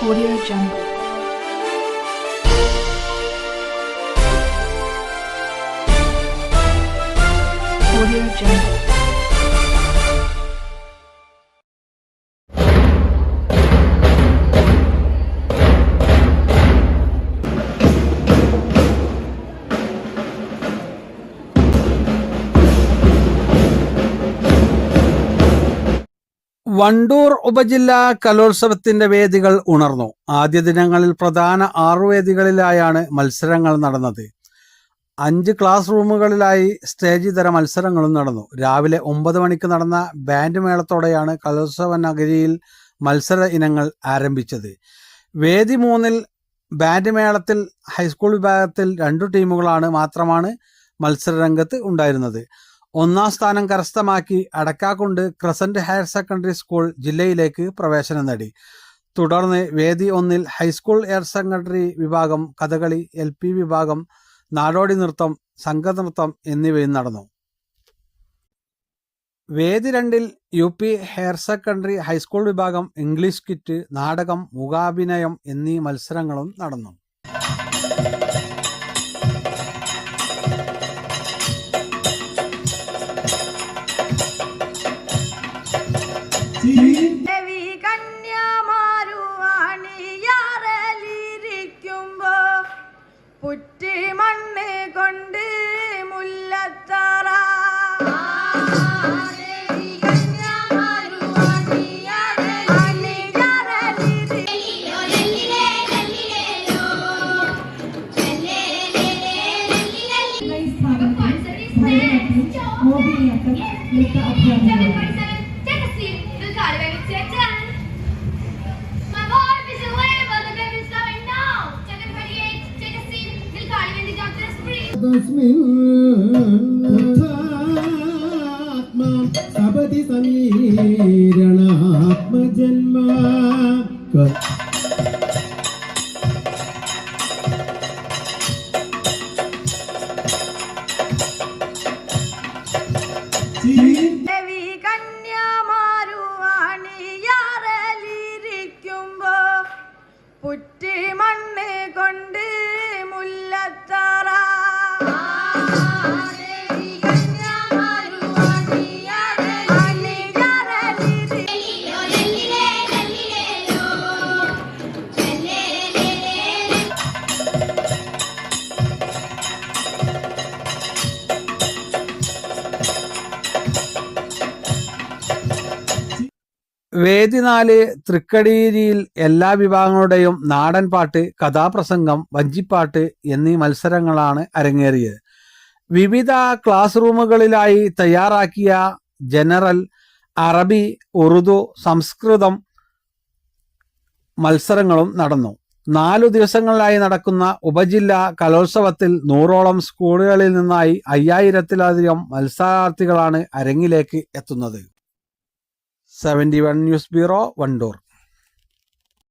Audio Jungle. Audio Jungle. Wandoor ഉപജില്ലാ കലോത്സവത്തിന്റെ വേദികൾ ഉണർന്നു. ആദ്യ ദിനങ്ങളിൽ പ്രധാന 6 വേദികളിലായാണ് മത്സരങ്ങൾ നടന്നത്. 5 ക്ലാസ് റൂമുകളിലായി സ്റ്റേജ് തര മത്സരങ്ങളും നടന്നു. രാവിലെ 9 മണിക്ക് നടന്ന ബാൻഡ് മേളത്തോടെയാണ് കലോത്സവ നഗരിയിൽ മത്സര ഇനങ്ങൾ ആരംഭിച്ചത്. വേദി 3-ൽ ബാൻഡ് മേളത്തിൽ ഹൈസ്കൂൾ വിഭാഗത്തിൽ 2 ടീമുകളാണ് മാത്രമാണ് മത്സരരംഗത്ത് ഉണ്ടായിരുന്നത്. 1ാം സ്ഥാനം കരസ്ഥമാക്കി Adakkakundu crescent higher secondary school ജില്ലയിലേക്ക് പ്രവേശനം നേടി. തുടർന്ന് വേദി 1-ൽ ഹൈസ്കൂൾ ഹയർ സെക്കൻഡറി വിഭാഗം കഥകളി, LP വിഭാഗം നാടോടി നൃത്തം, സംഘനൃത്തം എന്നിവയും നടന്നു. വേദി 2-ൽ UP ഹയർ സെക്കൻഡറി ഹൈസ്കൂൾ വിഭാഗം ഇംഗ്ലീഷ് കിറ്റ്, നാടകം, മുഖാഭിനയം എന്നീ മത്സരങ്ങളും നടന്നു. ദേവി കന്യാമാരുവാണിയാറലിരിക്കുമ്പോ പുറ്റി മണ്ണ് കൊണ്ട് മുല്ലത്തറ സപതി സമീരണാത്മജന്മ ദേവി കന്യാമാരുവാണിയാറലിരിക്കുമ്പോ പുറ്റി മണ്ണ് കൊണ്ട് മുല്ലത്തറ വേദി 4 തൃക്കടീരിയിൽ എല്ലാ വിഭാഗങ്ങളുടെയും നാടൻ പാട്ട്, കഥാപ്രസംഗം, വഞ്ചിപ്പാട്ട് എന്നീ മത്സരങ്ങളാണ് അരങ്ങേറിയത്. വിവിധ ക്ലാസ് റൂമുകളിലായി തയ്യാറാക്കിയ ജനറൽ, അറബി, ഉറുദു, സംസ്കൃതം മത്സരങ്ങളും നടന്നു. 4 ദിവസങ്ങളിലായി നടക്കുന്ന ഉപജില്ലാ കലോത്സവത്തിൽ 100ഓളം സ്കൂളുകളിൽ നിന്നായി 5000-ത്തിലധികം മത്സരാർത്ഥികളാണ് അരങ്ങിലേക്ക് എത്തുന്നത്. 71 ന്യൂസ് ബ്യൂറോ, വണ്ടൂർ.